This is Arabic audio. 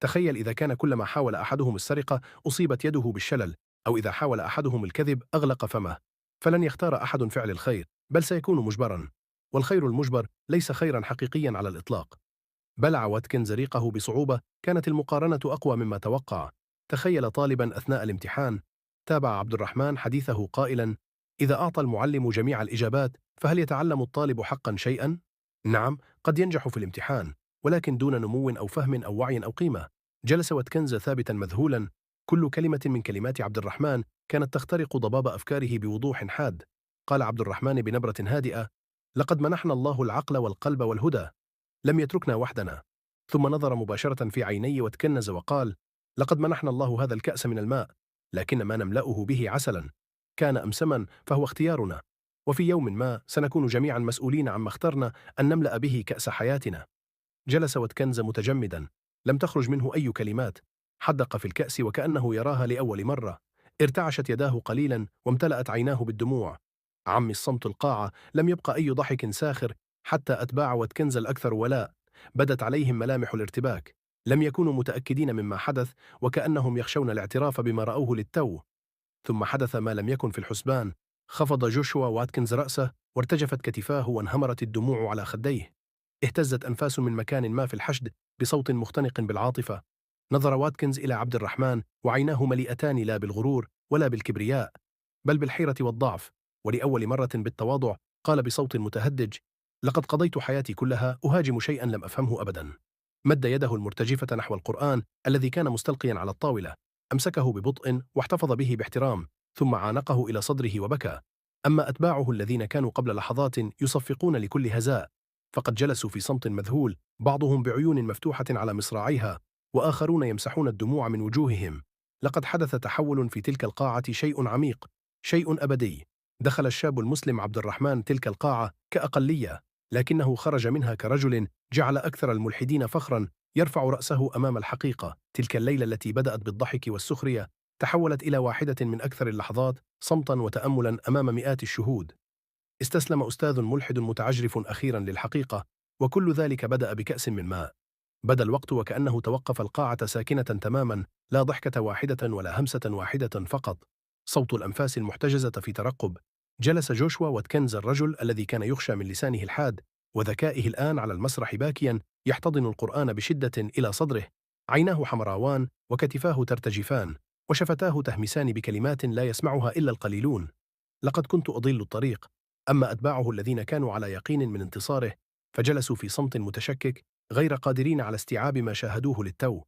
تخيل إذا كان كلما حاول أحدهم السرقة أصيبت يده بالشلل، أو إذا حاول أحدهم الكذب أغلق فمه. فلن يختار أحد فعل الخير، بل سيكون مجبرا. والخير المجبر ليس خيرا حقيقيا على الإطلاق. بلع واتكنز ريقه بصعوبة. كانت المقارنة أقوى مما توقع. تخيل طالبا أثناء الامتحان. تابع عبد الرحمن حديثه قائلا: إذا أعطى المعلم جميع الإجابات، فهل يتعلم الطالب حقا شيئا؟ نعم، قد ينجح في الامتحان، ولكن دون نمو أو فهم أو وعي أو قيمة. جلس واتكنز ثابتا مذهولا. كل كلمة من كلمات عبد الرحمن كانت تخترق ضباب أفكاره بوضوح حاد. قال عبد الرحمن بنبرة هادئة: لقد منحنا الله العقل والقلب والهدى، لم يتركنا وحدنا. ثم نظر مباشرة في عيني وتكنز وقال: لقد منحنا الله هذا الكأس من الماء، لكن ما نملأه به عسلا. كان أم سما فهو اختيارنا، وفي يوم ما سنكون جميعا مسؤولين عما اخترنا أن نملأ به كأس حياتنا. جلس وتكنز متجمدا، لم تخرج منه أي كلمات. حدق في الكأس وكأنه يراها لأول مرة. ارتعشت يداه قليلا وامتلأت عيناه بالدموع. عمي الصمت القاعة، لم يبقى أي ضحك ساخر. حتى أتباع وتكنز الأكثر ولاء بدت عليهم ملامح الارتباك. لم يكونوا متأكدين مما حدث، وكأنهم يخشون الاعتراف بما رأوه للتو. ثم حدث ما لم يكن في الحسبان. خفض جوشوا واتكنز رأسه، وارتجفت كتفاه وانهمرت الدموع على خديه. اهتزت أنفاس من مكان ما في الحشد بصوت مختنق بالعاطفة. نظر واتكنز إلى عبد الرحمن وعيناه مليئتان لا بالغرور ولا بالكبرياء، بل بالحيرة والضعف. ولأول مرة بالتواضع قال بصوت متهدج: لقد قضيت حياتي كلها أهاجم شيئا لم أفهمه أبدا. مد يده المرتجفة نحو القرآن الذي كان مستلقيا على الطاولة. أمسكه ببطء واحتفظ به باحترام، ثم عانقه إلى صدره وبكى. أما أتباعه الذين كانوا قبل لحظات يصفقون لكل هزاء، فقد جلسوا في صمت مذهول، بعضهم بعيون مفتوحة على مصراعيها، وآخرون يمسحون الدموع من وجوههم. لقد حدث تحول في تلك القاعة، شيء عميق، شيء أبدي. دخل الشاب المسلم عبد الرحمن تلك القاعة كأقلية، لكنه خرج منها كرجل جعل أكثر الملحدين فخرا يرفع رأسه أمام الحقيقة. تلك الليلة التي بدأت بالضحك والسخرية تحولت إلى واحدة من أكثر اللحظات صمتا وتأملا أمام مئات الشهود. استسلم أستاذ ملحد متعجرف أخيرا للحقيقة، وكل ذلك بدأ بكأس من ماء. بدا الوقت وكأنه توقف القاعة ساكنة تماما، لا ضحكة واحدة ولا همسة واحدة فقط، صوت الأنفاس المحتجزة في ترقب. جلس جوشوا واتكنز الرجل الذي كان يخشى من لسانه الحاد وذكائه الآن على المسرح باكيا يحتضن القرآن بشدة إلى صدره. عيناه حمراوان وكتفاه ترتجفان، وشفتاه تهمسان بكلمات لا يسمعها إلا القليلون: لقد كنت أضل الطريق. أما أتباعه الذين كانوا على يقين من انتصاره فجلسوا في صمت متشكك، غير قادرين على استيعاب ما شاهدوه للتو.